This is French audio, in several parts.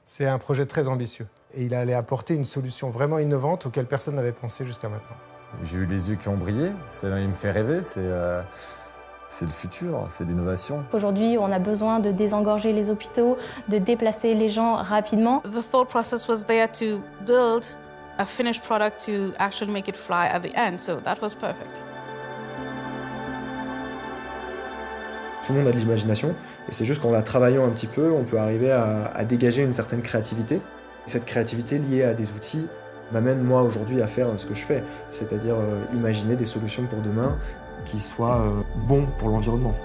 C'est un projet très ambitieux et il allait apporter une solution vraiment innovante auquel personne n'avait pensé jusqu'à maintenant. J'ai eu les yeux qui ont brillé, il me fait rêver, c'est le futur, c'est l'innovation. Aujourd'hui, on a besoin de désengorger les hôpitaux, de déplacer les gens rapidement. The thought process was there to build a finished product to actually make it fly at the end, so that was perfect. Tout le monde a de l'imagination, et c'est juste qu'en la travaillant un petit peu, on peut arriver à dégager une certaine créativité. Et cette créativité liée à des outils m'amène moi aujourd'hui à faire ce que je fais, c'est-à-dire imaginer des solutions pour demain qui soient bons pour l'environnement.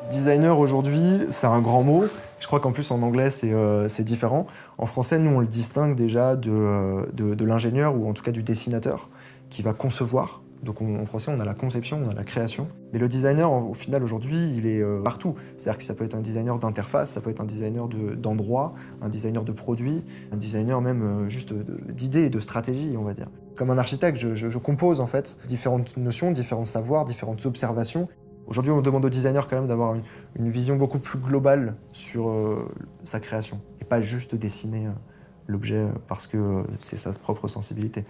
Designer aujourd'hui, c'est un grand mot. Je crois qu'en plus en anglais c'est différent. En français, nous on le distingue déjà de l'ingénieur ou en tout cas du dessinateur qui va concevoir. Donc en français on a la conception, on a la création. Mais le designer au final aujourd'hui il est partout. C'est-à-dire que ça peut être un designer d'interface, ça peut être un designer d'endroit, un designer de produit, un designer même juste d'idées et de stratégie on va dire. Comme un architecte, je compose en fait différentes notions, différents savoirs, différentes observations. Aujourd'hui, on demande au designer quand même d'avoir une vision beaucoup plus globale sur sa création et pas juste dessiner l'objet parce que c'est sa propre sensibilité.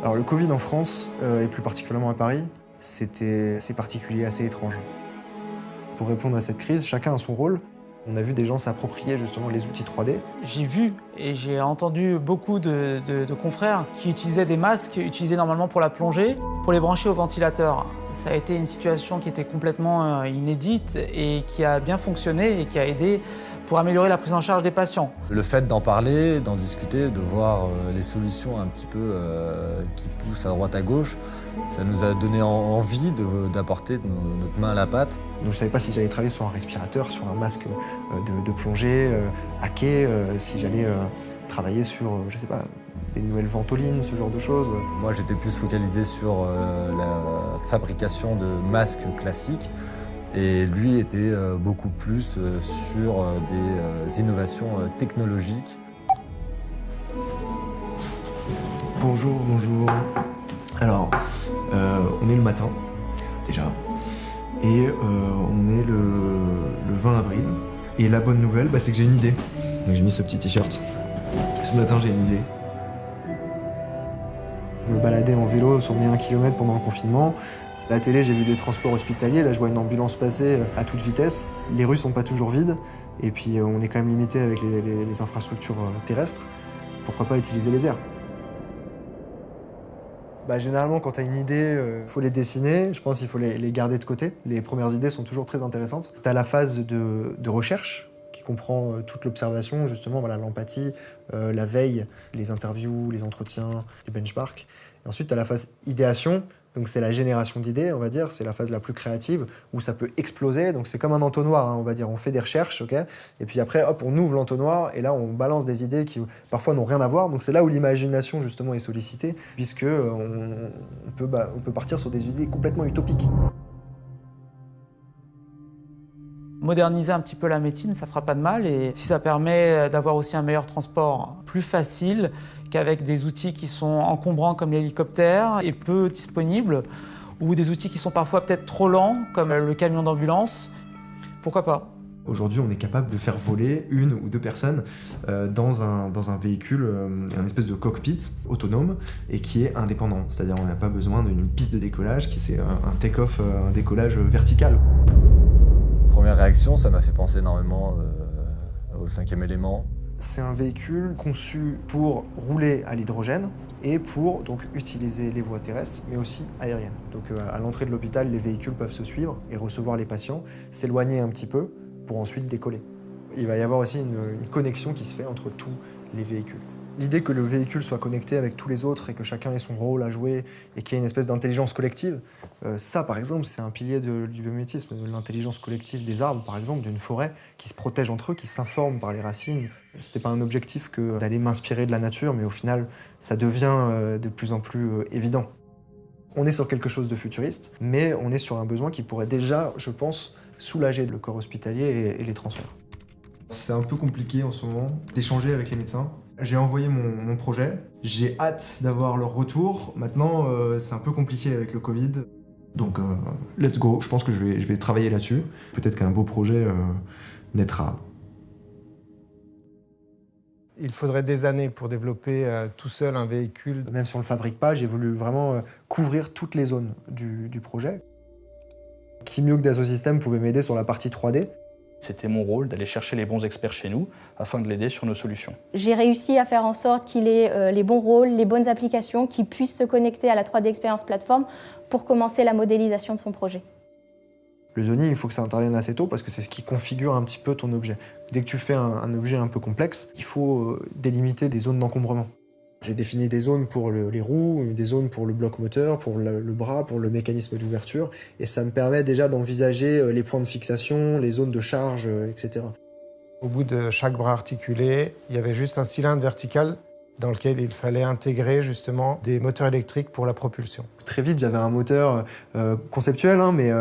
Alors le Covid en France, et plus particulièrement à Paris, c'est assez particulier, assez étrange. Pour répondre à cette crise, chacun a son rôle. On a vu des gens s'approprier justement les outils 3D. J'ai vu et j'ai entendu beaucoup de confrères qui utilisaient des masques utilisés normalement pour la plongée, pour les brancher au ventilateur. Ça a été une situation qui était complètement inédite et qui a bien fonctionné et qui a aidé pour améliorer la prise en charge des patients. Le fait d'en parler, d'en discuter, de voir les solutions un petit peu qui poussent à droite à gauche, ça nous a donné envie d'apporter notre main à la pâte. Donc je ne savais pas si j'allais travailler sur un respirateur, sur un masque de plongée, hacké, si j'allais travailler sur, je sais pas, des nouvelles ventolines, ce genre de choses. Moi j'étais plus focalisé sur la fabrication de masques classiques. Et lui était beaucoup plus sur des innovations technologiques. Bonjour, bonjour. Alors, on est le matin, déjà, et on est le 20 avril. Et la bonne nouvelle, c'est que j'ai une idée. Donc j'ai mis ce petit t-shirt. Ce matin, j'ai une idée. Je me baladais en vélo sur mes 1 km pendant le confinement. À la télé, j'ai vu des transports hospitaliers. Là, je vois une ambulance passer à toute vitesse. Les rues sont pas toujours vides. Et puis, on est quand même limité avec les infrastructures terrestres. Pourquoi pas utiliser les airs? Généralement, quand tu as une idée, il faut les dessiner. Je pense qu'il faut les garder de côté. Les premières idées sont toujours très intéressantes. Tu as la phase de recherche qui comprend toute l'observation, justement, voilà, l'empathie, la veille, les interviews, les entretiens, les benchmarks. Et ensuite, tu as la phase idéation. Donc c'est la génération d'idées, on va dire, c'est la phase la plus créative, où ça peut exploser, donc c'est comme un entonnoir, on va dire, on fait des recherches, ok, et puis après, hop, on ouvre l'entonnoir, et là, on balance des idées qui, parfois, n'ont rien à voir, donc c'est là où l'imagination, justement, est sollicitée, puisque on peut partir sur des idées complètement utopiques. Moderniser un petit peu la médecine, ça fera pas de mal, et si ça permet d'avoir aussi un meilleur transport plus facile, qu'avec des outils qui sont encombrants comme l'hélicoptère et peu disponibles, ou des outils qui sont parfois peut-être trop lents comme le camion d'ambulance, pourquoi pas? Aujourd'hui, on est capable de faire voler 1 ou 2 personnes dans un véhicule, un espèce de cockpit autonome et qui est indépendant. C'est-à-dire on n'a pas besoin d'une piste de décollage, c'est un take-off, un décollage vertical. Première réaction, ça m'a fait penser énormément au 5e élément. C'est un véhicule conçu pour rouler à l'hydrogène et pour donc utiliser les voies terrestres, mais aussi aériennes. Donc à l'entrée de l'hôpital, les véhicules peuvent se suivre et recevoir les patients, s'éloigner un petit peu pour ensuite décoller. Il va y avoir aussi une connexion qui se fait entre tous les véhicules. L'idée que le véhicule soit connecté avec tous les autres et que chacun ait son rôle à jouer et qu'il y ait une espèce d'intelligence collective, ça par exemple c'est un pilier du biomimétisme, de l'intelligence collective des arbres par exemple, d'une forêt qui se protège entre eux, qui s'informent par les racines. C'était pas un objectif que d'aller m'inspirer de la nature, mais au final ça devient de plus en plus évident. On est sur quelque chose de futuriste, mais on est sur un besoin qui pourrait déjà, je pense, soulager le corps hospitalier et les transferts. C'est un peu compliqué en ce moment d'échanger avec les médecins. J'ai envoyé mon projet, j'ai hâte d'avoir leur retour. Maintenant, c'est un peu compliqué avec le Covid. Donc, let's go. Je pense que je vais travailler là-dessus. Peut-être qu'un beau projet naîtra. Il faudrait des années pour développer tout seul un véhicule. Même si on ne le fabrique pas, j'ai voulu vraiment couvrir toutes les zones du projet. Qui mieux que Dassault Systèmes pouvait m'aider sur la partie 3D. C'était mon rôle d'aller chercher les bons experts chez nous afin de l'aider sur nos solutions. J'ai réussi à faire en sorte qu'il ait les bons rôles, les bonnes applications, qu'il puisse se connecter à la 3D Experience Platform pour commencer la modélisation de son projet. Le zoning, il faut que ça intervienne assez tôt parce que c'est ce qui configure un petit peu ton objet. Dès que tu fais un objet un peu complexe, il faut délimiter des zones d'encombrement. J'ai défini des zones pour les roues, des zones pour le bloc moteur, pour le bras, pour le mécanisme d'ouverture, et ça me permet déjà d'envisager les points de fixation, les zones de charge, etc. Au bout de chaque bras articulé, il y avait juste un cylindre vertical dans lequel il fallait intégrer justement des moteurs électriques pour la propulsion. Très vite, j'avais un moteur conceptuel, mais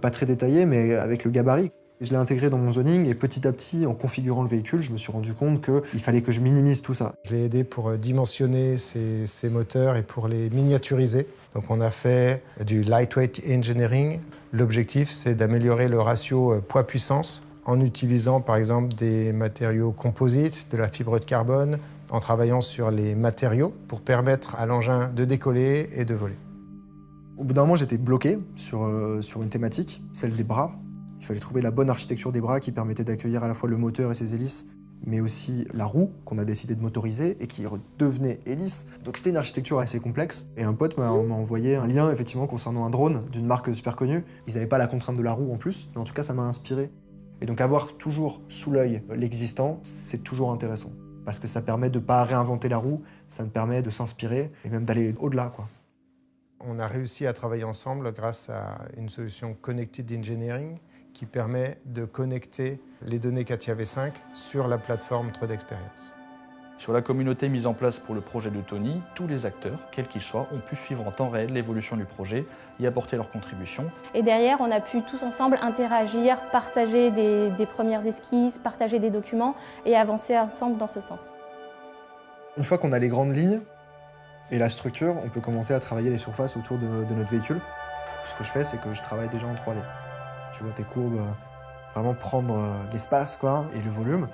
pas très détaillé, mais avec le gabarit. Je l'ai intégré dans mon zoning et petit à petit, en configurant le véhicule, je me suis rendu compte qu'il fallait que je minimise tout ça. Je l'ai aidé pour dimensionner ces moteurs et pour les miniaturiser. Donc on a fait du lightweight engineering. L'objectif, c'est d'améliorer le ratio poids-puissance en utilisant par exemple des matériaux composites, de la fibre de carbone, en travaillant sur les matériaux pour permettre à l'engin de décoller et de voler. Au bout d'un moment, j'étais bloqué sur une thématique, celle des bras. Il fallait trouver la bonne architecture des bras qui permettait d'accueillir à la fois le moteur et ses hélices, mais aussi la roue qu'on a décidé de motoriser et qui redevenait hélice. Donc c'était une architecture assez complexe. Et un pote m'a envoyé un lien effectivement concernant un drone d'une marque super connue. Ils n'avaient pas la contrainte de la roue en plus, mais en tout cas ça m'a inspiré. Et donc avoir toujours sous l'œil l'existant, c'est toujours intéressant. Parce que ça permet de ne pas réinventer la roue, ça me permet de s'inspirer et même d'aller au-delà, quoi. On a réussi à travailler ensemble grâce à une solution Connected Engineering qui permet de connecter les données CATIA V5 sur la plateforme 3D Experience. Sur la communauté mise en place pour le projet de Tony, tous les acteurs, quels qu'ils soient, ont pu suivre en temps réel l'évolution du projet, y apporter leur contribution. Et derrière, on a pu tous ensemble interagir, partager des premières esquisses, partager des documents et avancer ensemble dans ce sens. Une fois qu'on a les grandes lignes et la structure, on peut commencer à travailler les surfaces autour de notre véhicule. Ce que je fais, c'est que je travaille déjà en 3D. Tu vois tes courbes, vraiment prendre l'espace quoi, et le volume.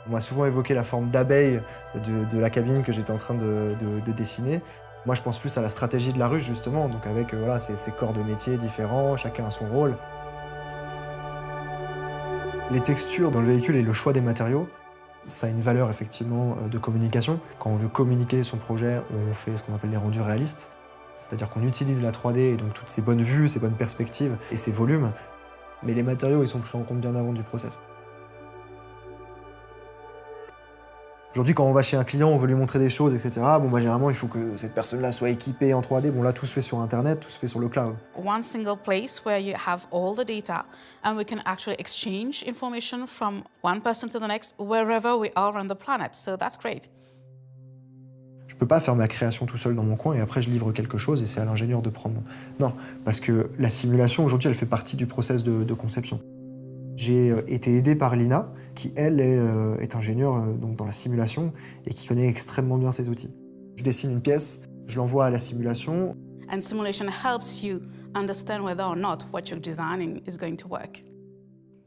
On m'a souvent évoqué la forme d'abeille de la cabine que j'étais en train de dessiner. Moi, je pense plus à la stratégie de la ruche, justement, donc avec voilà, ces corps de métier différents, chacun a son rôle. Les textures dans le véhicule et le choix des matériaux, ça a une valeur effectivement de communication. Quand on veut communiquer son projet, on fait ce qu'on appelle les rendus réalistes. C'est-à-dire qu'on utilise la 3D et donc toutes ces bonnes vues, ces bonnes perspectives et ces volumes, mais les matériaux ils sont pris en compte bien avant du process. Aujourd'hui, quand on va chez un client, on veut lui montrer des choses, etc. Généralement, il faut que cette personne-là soit équipée en 3D. Bon, là, tout se fait sur Internet, tout se fait sur le cloud. One single place where you have all the data and we can actually exchange information from one person to the next wherever we are on the planet. So that's great. Je peux pas faire ma création tout seul dans mon coin et après je livre quelque chose et c'est à l'ingénieur de prendre. Non, parce que la simulation aujourd'hui elle fait partie du process de conception. J'ai été aidé par Lina, qui elle est ingénieure donc dans la simulation et qui connaît extrêmement bien ces outils. Je dessine une pièce, je l'envoie à la simulation. And simulation helps you understand whether or not what you're designing is going to work.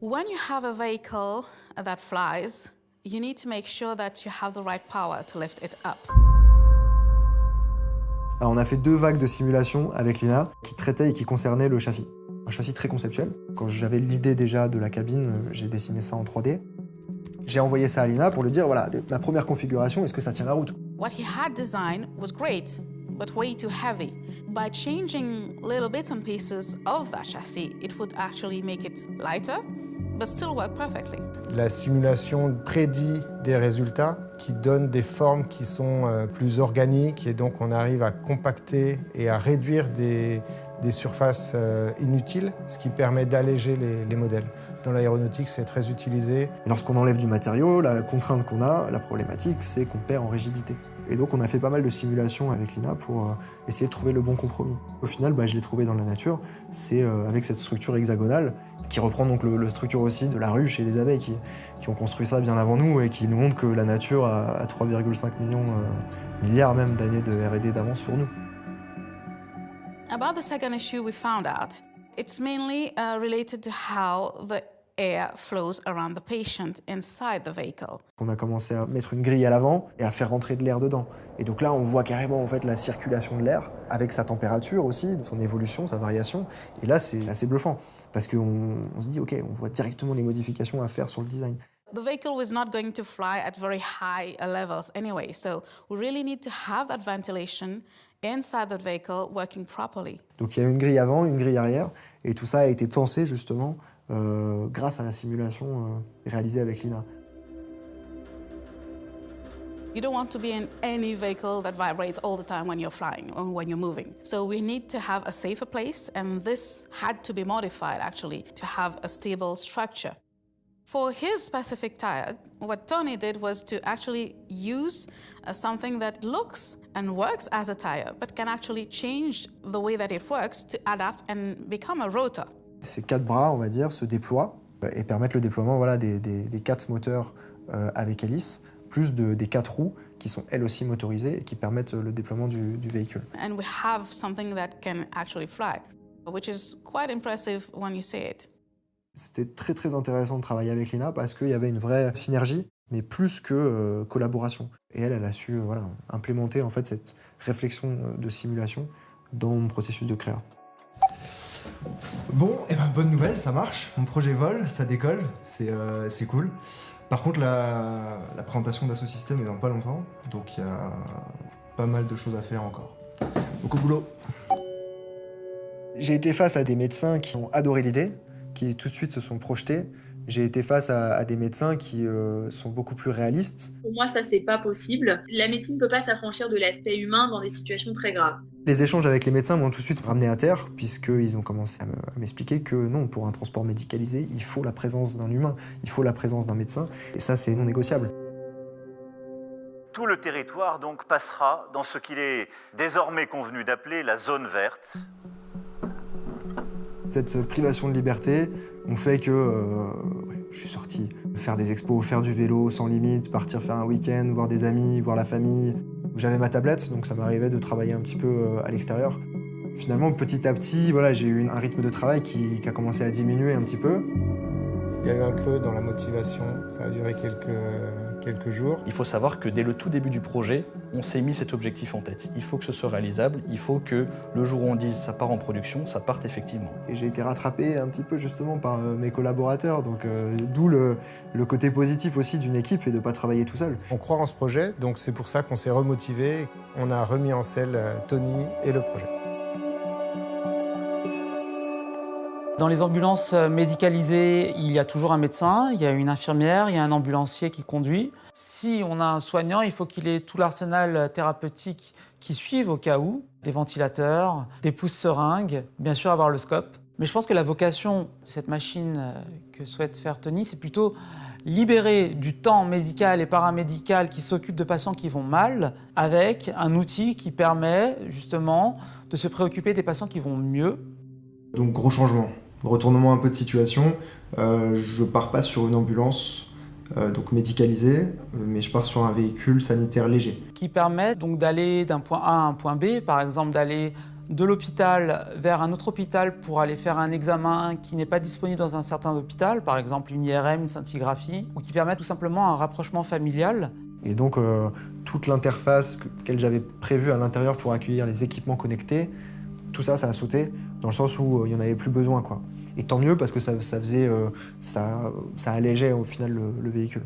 When you have a vehicle that flies, you need to make sure that you have the right power to lift it up. Alors on a fait 2 vagues de simulation avec Lina qui traitaient et qui concernaient le châssis. Un châssis très conceptuel. Quand j'avais l'idée déjà de la cabine, j'ai dessiné ça en 3D. J'ai envoyé ça à Lina pour lui dire, voilà, ma première configuration, est-ce que ça tient la route? What he had designed was great, but way too heavy. By changing little bits and pieces of that chassis, it would actually make it lighter, but still work perfectly. La simulation prédit des résultats qui donnent des formes qui sont plus organiques et donc on arrive à compacter et à réduire des des surfaces inutiles, ce qui permet d'alléger les modèles. Dans l'aéronautique, c'est très utilisé. Et lorsqu'on enlève du matériau, la contrainte qu'on a, la problématique, c'est qu'on perd en rigidité. Et donc on a fait pas mal de simulations avec l'INA pour essayer de trouver le bon compromis. Au final, je l'ai trouvé dans la nature, c'est avec cette structure hexagonale qui reprend donc la structure aussi de la ruche et des abeilles qui ont construit ça bien avant nous et qui nous montrent que la nature a 3,5 milliards même d'années de R&D d'avance sur nous. About the second issue we found out, it's mainly related to how the air flows around the patient inside the vehicle. On a commencé à mettre une grille à l'avant et à faire rentrer de l'air dedans. Et donc là, on voit carrément en fait la circulation de l'air avec sa température aussi, son évolution, sa variation. Et là, c'est assez bluffant parce qu'on se dit, OK, on voit directement les modifications à faire sur le design. The vehicle was not going to fly at very high levels anyway, so we really need to have that ventilation inside the vehicle working properly. Donc il y a une grille avant, une grille arrière, et tout ça a été pensé justement grâce à la simulation réalisée avec l'INA. You don't want to be in any vehicle that vibrates all the time when you're flying or when you're moving. So we need to have a safer place, and this had to be modified actually to have a stable structure. For his specific tire, what Tony did was to actually use something that looks and works as a tire, but can actually change the way that it works to adapt and become a rotor. Ces 4 bras, on va dire, se déploient et permettent le déploiement des 4 moteurs avec hélice, plus des 4 roues qui sont elles aussi motorisées et qui permettent le déploiement du véhicule. And we have something that can actually fly, which is quite impressive when you see it. C'était très très intéressant de travailler avec l'INA parce qu'il y avait une vraie synergie, mais plus que collaboration. Et elle a su implémenter en fait cette réflexion de simulation dans mon processus de créa. Bon, bonne nouvelle, ça marche. Mon projet vole, ça décolle, c'est cool. Par contre, la présentation d'Assosystème est dans pas longtemps, donc il y a pas mal de choses à faire encore. Donc au boulot. J'ai été face à des médecins qui ont adoré l'idée, qui tout de suite se sont projetés. J'ai été face à des médecins qui sont beaucoup plus réalistes. Pour moi, ça, c'est pas possible. La médecine ne peut pas s'affranchir de l'aspect humain dans des situations très graves. Les échanges avec les médecins m'ont tout de suite ramené à terre, puisqu'ils ont commencé à m'expliquer que non, pour un transport médicalisé, il faut la présence d'un humain, il faut la présence d'un médecin, et ça, c'est non négociable. Tout le territoire, donc, passera dans ce qu'il est désormais convenu d'appeler la zone verte. Cette privation de liberté ont fait que je suis sorti faire des expos, faire du vélo sans limite, partir faire un week-end, voir des amis, voir la famille. J'avais ma tablette, donc ça m'arrivait de travailler un petit peu à l'extérieur. Finalement, petit à petit, j'ai eu un rythme de travail qui a commencé à diminuer un petit peu. Il y a eu un creux dans la motivation, ça a duré quelques jours. Il faut savoir que dès le tout début du projet, on s'est mis cet objectif en tête. Il faut que ce soit réalisable, il faut que le jour où on dise ça part en production, ça parte effectivement. Et j'ai été rattrapé un petit peu justement par mes collaborateurs, donc d'où le côté positif aussi d'une équipe et de ne pas travailler tout seul. On croit en ce projet, donc c'est pour ça qu'on s'est remotivé. On a remis en selle Tony et le projet. Dans les ambulances médicalisées, il y a toujours un médecin, il y a une infirmière, il y a un ambulancier qui conduit. Si on a un soignant, il faut qu'il ait tout l'arsenal thérapeutique qui suive au cas où, des ventilateurs, des pousse-seringues, bien sûr avoir le scope. Mais je pense que la vocation de cette machine que souhaite faire Tony, c'est plutôt libérer du temps médical et paramédical qui s'occupe de patients qui vont mal, avec un outil qui permet justement de se préoccuper des patients qui vont mieux. Donc gros changement. Retournement un peu de situation, je pars pas sur une ambulance donc médicalisée, mais je pars sur un véhicule sanitaire léger. Qui permet donc d'aller d'un point A à un point B, par exemple d'aller de l'hôpital vers un autre hôpital pour aller faire un examen qui n'est pas disponible dans un certain hôpital, par exemple une IRM, une scintigraphie, ou qui permet tout simplement un rapprochement familial. Et donc toute l'interface qu'elle j'avais prévue à l'intérieur pour accueillir les équipements connectés, tout ça, ça a sauté, dans le sens où il n'y en avait plus besoin, quoi. Et tant mieux, parce que ça allégeait au final le véhicule.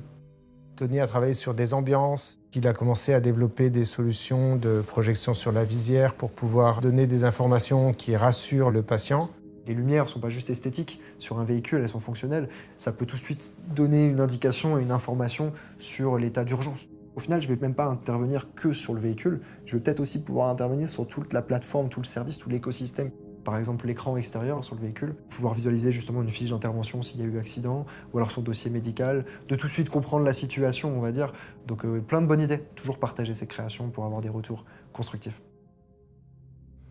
Tony a travaillé sur des ambiances. Il a commencé à développer des solutions de projection sur la visière pour pouvoir donner des informations qui rassurent le patient. Les lumières ne sont pas juste esthétiques sur un véhicule, elles sont fonctionnelles. Ça peut tout de suite donner une indication et une information sur l'état d'urgence. Au final, je ne vais même pas intervenir que sur le véhicule, je vais peut-être aussi pouvoir intervenir sur toute la plateforme, tout le service, tout l'écosystème. Par exemple, l'écran extérieur sur le véhicule, pouvoir visualiser justement une fiche d'intervention s'il y a eu accident, ou alors son dossier médical, de tout de suite comprendre la situation, on va dire. Donc plein de bonnes idées, toujours partager ses créations pour avoir des retours constructifs.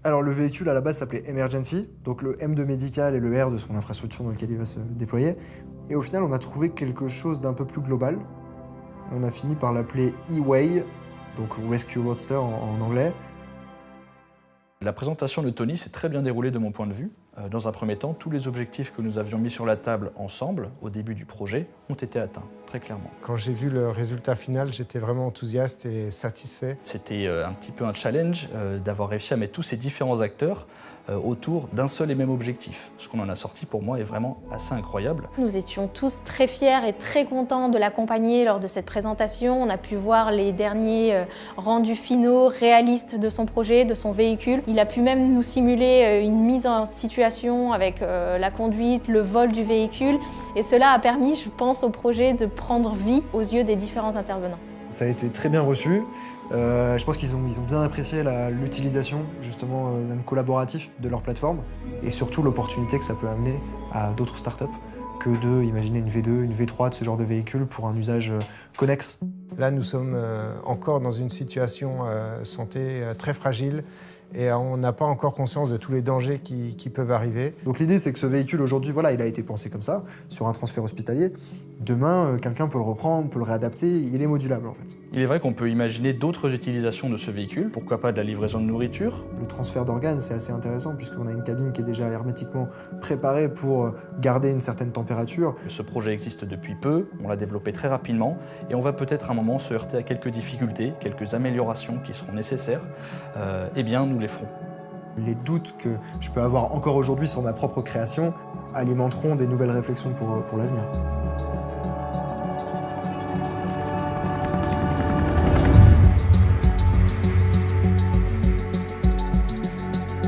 Alors le véhicule à la base s'appelait Emergency, donc le M de médical et le R de son infrastructure dans laquelle il va se déployer. Et au final, on a trouvé quelque chose d'un peu plus global. On a fini par l'appeler E-Way, donc Rescue Roadster en anglais. La présentation de Tony s'est très bien déroulée de mon point de vue. Dans un premier temps, tous les objectifs que nous avions mis sur la table ensemble, au début du projet, ont été atteints, très clairement. Quand j'ai vu le résultat final, j'étais vraiment enthousiaste et satisfait. C'était un petit peu un challenge d'avoir réussi à mettre tous ces différents acteurs autour d'un seul et même objectif. Ce qu'on en a sorti, pour moi, est vraiment assez incroyable. Nous étions tous très fiers et très contents de l'accompagner lors de cette présentation. On a pu voir les derniers rendus finaux, réalistes de son projet, de son véhicule. Il a pu même nous simuler une mise en situation avec la conduite, le vol du véhicule. Et cela a permis, je pense, au projet de prendre vie aux yeux des différents intervenants. Ça a été très bien reçu. Je pense qu'ils ont bien apprécié l'utilisation, justement, même collaboratif de leur plateforme, et surtout l'opportunité que ça peut amener à d'autres startups que de imaginer une V2, une V3 de ce genre de véhicule pour un usage connexe. Là, nous sommes encore dans une situation santé très fragile et on n'a pas encore conscience de tous les dangers qui peuvent arriver. Donc l'idée, c'est que ce véhicule, aujourd'hui, voilà, il a été pensé comme ça, sur un transfert hospitalier. Demain, quelqu'un peut le reprendre, peut le réadapter, il est modulable en fait. Il est vrai qu'on peut imaginer d'autres utilisations de ce véhicule, pourquoi pas de la livraison de nourriture. Le transfert d'organes, c'est assez intéressant puisqu'on a une cabine qui est déjà hermétiquement préparée pour garder une certaine température. Ce projet existe depuis peu, on l'a développé très rapidement et on va peut-être à un moment se heurter à quelques difficultés, quelques améliorations qui seront nécessaires. Eh bien, nous les ferons. Les doutes que je peux avoir encore aujourd'hui sur ma propre création alimenteront des nouvelles réflexions pour l'avenir.